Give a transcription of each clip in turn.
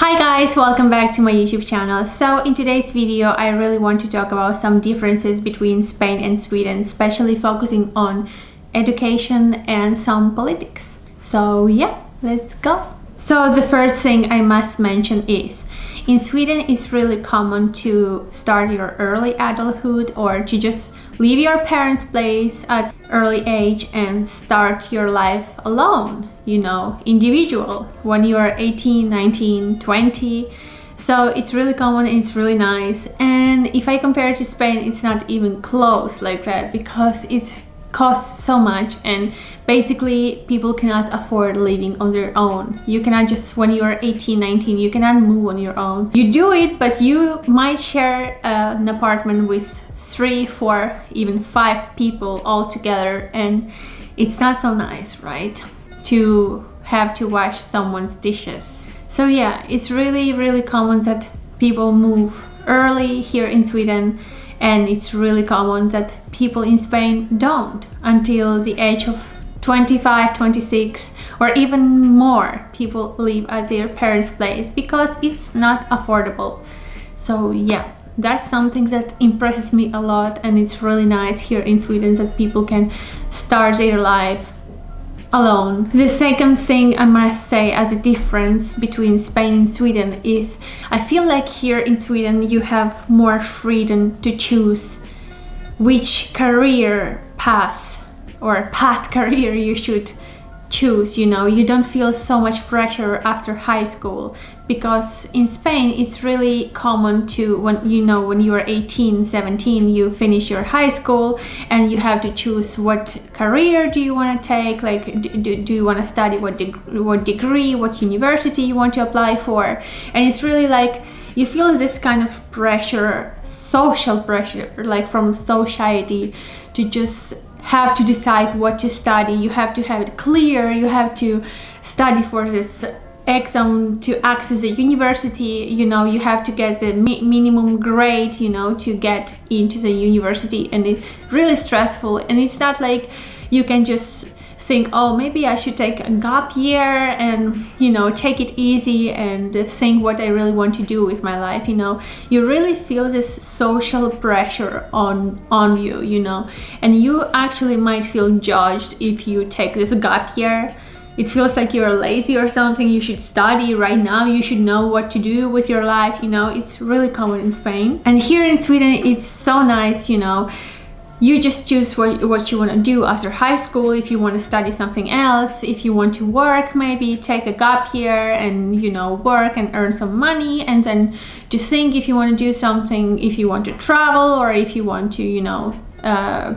Hi guys, welcome back to my YouTube channel. So in today's video I really want to talk about some differences between Spain and Sweden, especially focusing on education and some politics. So yeah, let's go. So the first thing I must mention is in Sweden it's really common to start your early adulthood or to just leave your parents' place at early age and start your life alone, individual, when you are 18, 19, 20. So it's really common, it's really nice. And if I compare it to Spain, it's not even close like that because it costs so much and basically people cannot afford living on their own. You cannot just, when you are 18, 19, you cannot move on your own. You do it, but you might share an apartment with 3, 4, even 5 people all together, and it's not so nice, right? To have to wash someone's dishes. So yeah, it's really common that people move early here in Sweden, and it's really common that people in Spain don't until the age of 25, 26, or even more. People live at their parents' place because it's not affordable. So yeah, that's something that impresses me a lot, and it's really nice here in Sweden that people can start their life alone. The second thing I must say as a difference between Spain and Sweden is I feel like here in Sweden you have more freedom to choose which career path or career you should choose. You don't feel so much pressure after high school, because in Spain it's really common to when you are 18, 17, you finish your high school and you have to choose what career do you want to take, like do you want to study what degree, what university you want to apply for. And it's really like you feel this kind of pressure, social pressure, like from society, to just have to decide what to study. You have to have it clear, you have to study for this exam to access a university, you have to get the minimum grade, to get into the university, and it's really stressful. And it's not like you can just think, oh, maybe I should take a gap year and take it easy and think what I really want to do with my life. You really feel this social pressure on you, and you actually might feel judged if you take this gap year. It feels like you're lazy or something. You should study right now, you should know what to do with your life. It's really common in Spain. And here in Sweden it's so nice. You just choose what you want to do after high school. If you want to study something else, if you want to work, maybe take a gap year and work and earn some money, and then to think if you want to do something, if you want to travel, or if you want to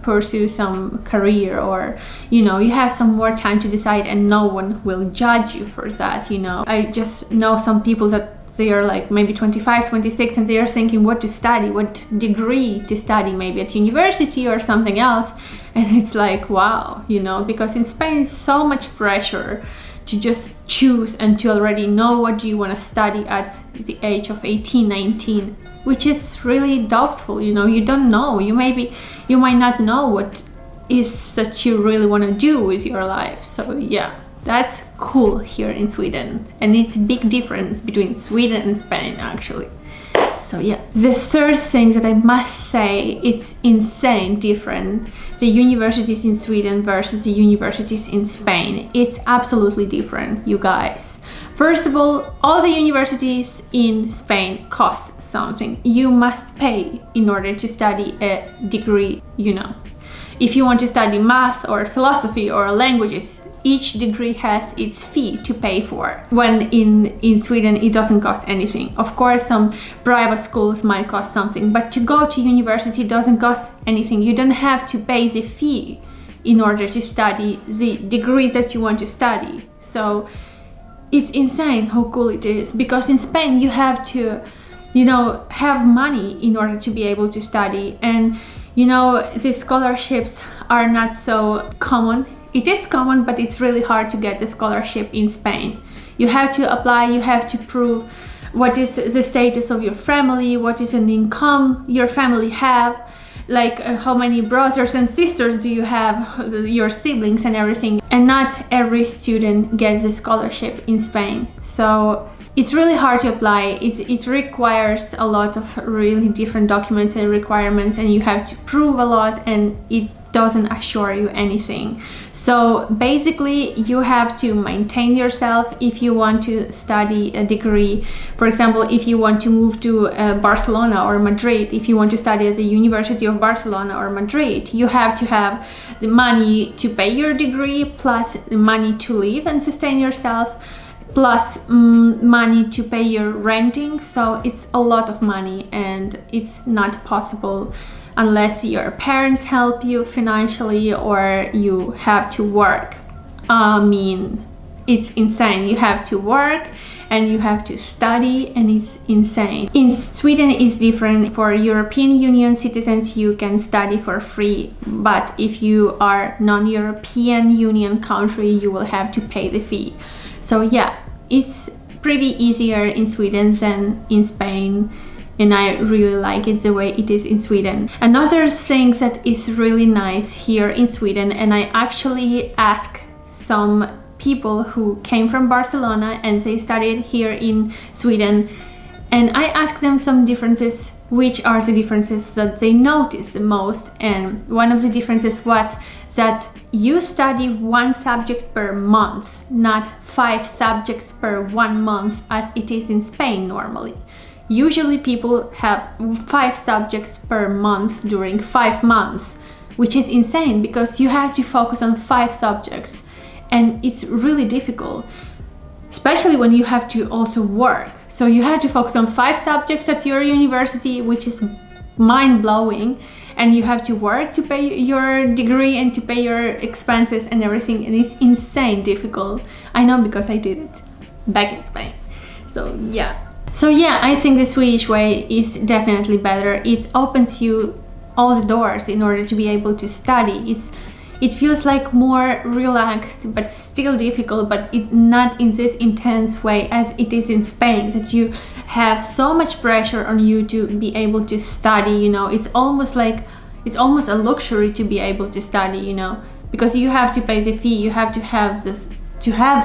pursue some career, or you have some more time to decide, and no one will judge you for that. I just know some people that they are like maybe 25, 26, and they are thinking what to study, what degree to study, maybe at university or something else. And it's like, wow, because in Spain it's so much pressure to just choose and to already know what do you want to study at the age of 18, 19, which is really doubtful. You don't know, you might not know what is that you really want to do with your life. So yeah, that's cool here in Sweden, and it's a big difference between Sweden and Spain actually. So yeah, the third thing that I must say, it's insane different. The universities in Sweden versus the universities in Spain, it's absolutely different, you guys. First of all the universities in Spain cost something. You must pay in order to study a degree. If you want to study math or philosophy or languages, each degree has its fee to pay for. When in Sweden it doesn't cost anything. Of course some private schools might cost something, but to go to university doesn't cost anything. You don't have to pay the fee in order to study the degree that you want to study. So it's insane how cool it is, because in Spain you have to have money in order to be able to study. And the scholarships are not so common. It is common, but it's really hard to get the scholarship in Spain. You have to apply, you have to prove what is the status of your family, what is an income your family have, like how many brothers and sisters do you have, your siblings and everything. And not every student gets the scholarship in Spain. So it's really hard to apply. It requires a lot of really different documents and requirements, and you have to prove a lot, and it doesn't assure you anything. So basically you have to maintain yourself if you want to study a degree. For example, if you want to move to Barcelona or Madrid, if you want to study at the University of Barcelona or Madrid, you have to have the money to pay your degree, plus the money to live and sustain yourself, plus money to pay your renting. So it's a lot of money, and it's not possible unless your parents help you financially or you have to work. I mean, it's insane. You have to work and you have to study, and it's insane. In Sweden it's different. For European Union citizens you can study for free, but if you are non-European Union country you will have to pay the fee. So yeah, it's pretty easier in Sweden than in Spain, and I really like it the way it is in Sweden. Another thing that is really nice here in Sweden, and I actually asked some people who came from Barcelona and they studied here in Sweden, and I asked them some differences, which are the differences that they noticed the most. And one of the differences was that you study one subject per month, not 5 subjects per 1 month as it is in Spain normally. Usually people have 5 subjects per month during 5 months, which is insane because you have to focus on 5 subjects, and it's really difficult, especially when you have to also work. So you have to focus on 5 subjects at your university, which is mind-blowing, and you have to work to pay your degree and to pay your expenses and everything, and it's insane difficult. I know because I did it back in Spain. So yeah, I think the Swedish way is definitely better. It opens you all the doors in order to be able to study. It feels like more relaxed, but still difficult, but not in this intense way as it is in Spain, that you have so much pressure on you to be able to study, you know. It's almost a luxury to be able to study, you know, because you have to pay the fee, you have to have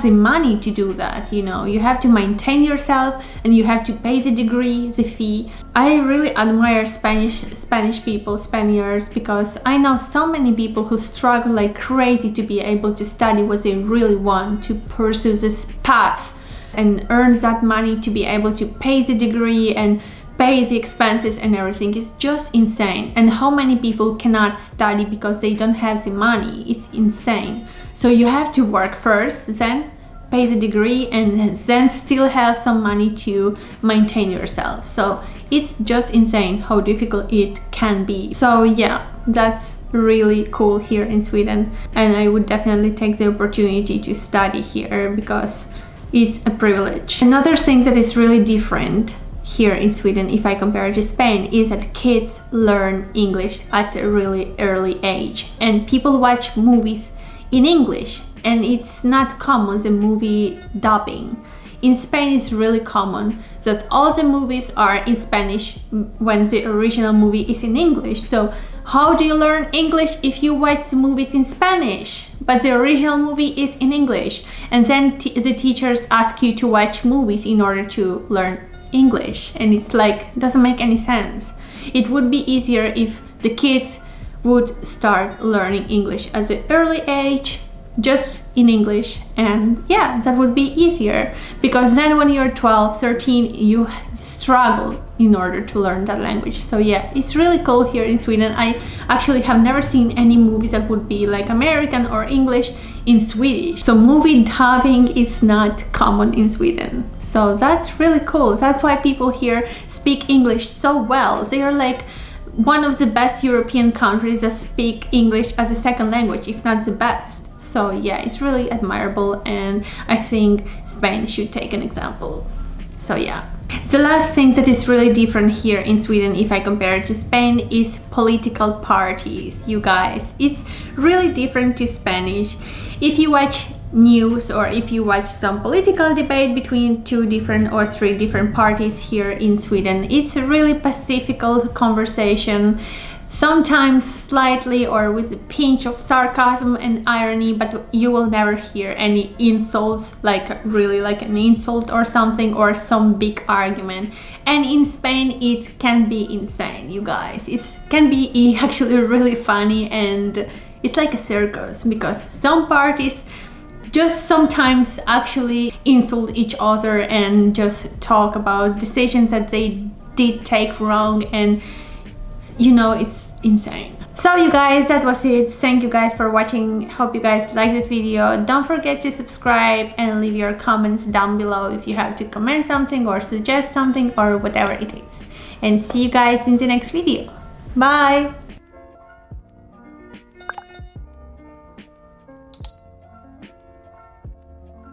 the money to do that, you know. You have to maintain yourself and you have to pay the degree, the fee. I really admire Spanish people, Spaniards, because I know so many people who struggle like crazy to be able to study what they really want, to pursue this path and earn that money to be able to pay the degree and pay the expenses and everything. Is just insane. And how many people cannot study because they don't have the money? It's insane. So you have to work first, then pay the degree, and then still have some money to maintain yourself. So it's just insane how difficult it can be. So yeah, that's really cool here in Sweden, and I would definitely take the opportunity to study here because it's a privilege. Another thing that is really different here in Sweden, if I compare it to Spain, is that kids learn English at a really early age, and people watch movies in English, and it's not common, the movie dubbing. In Spain it's really common that all the movies are in Spanish when the original movie is in English. So how do you learn English if you watch the movies in Spanish but the original movie is in English, and then the teachers ask you to watch movies in order to learn English? And it's like, doesn't make any sense. It would be easier if the kids would start learning English at the early age, just in English, and yeah, that would be easier, because then when you're 12, 13, you struggle in order to learn that language. So yeah, it's really cool here in Sweden. I actually have never seen any movies that would be like American or English in Swedish. So movie dubbing is not common in Sweden. So that's really cool. That's why people here speak English so well. They are like one of the best European countries that speak English as a second language, if not the best. So yeah, it's really admirable, and I think Spain should take an example. So yeah. The last thing that is really different here in Sweden, if I compare it to Spain, is political parties. You guys, it's really different to Spanish. If you watch news or if you watch some political debate between 2 different or 3 different parties here in Sweden, it's a really pacific conversation. sometimes slightly or with a pinch of sarcasm and irony, but you will never hear any insults, like really like an insult or something, or some big argument. And in Spain it can be insane, you guys. It can be actually really funny, and it's like a circus, because some parties just sometimes actually insult each other and just talk about decisions that they did take wrong, and you know, it's insane. So you guys, that was it. Thank you guys for watching. Hope you guys like this video. Don't forget to subscribe and leave your comments down below if you have to comment something or suggest something or whatever it is. And see you guys in the next video. Bye!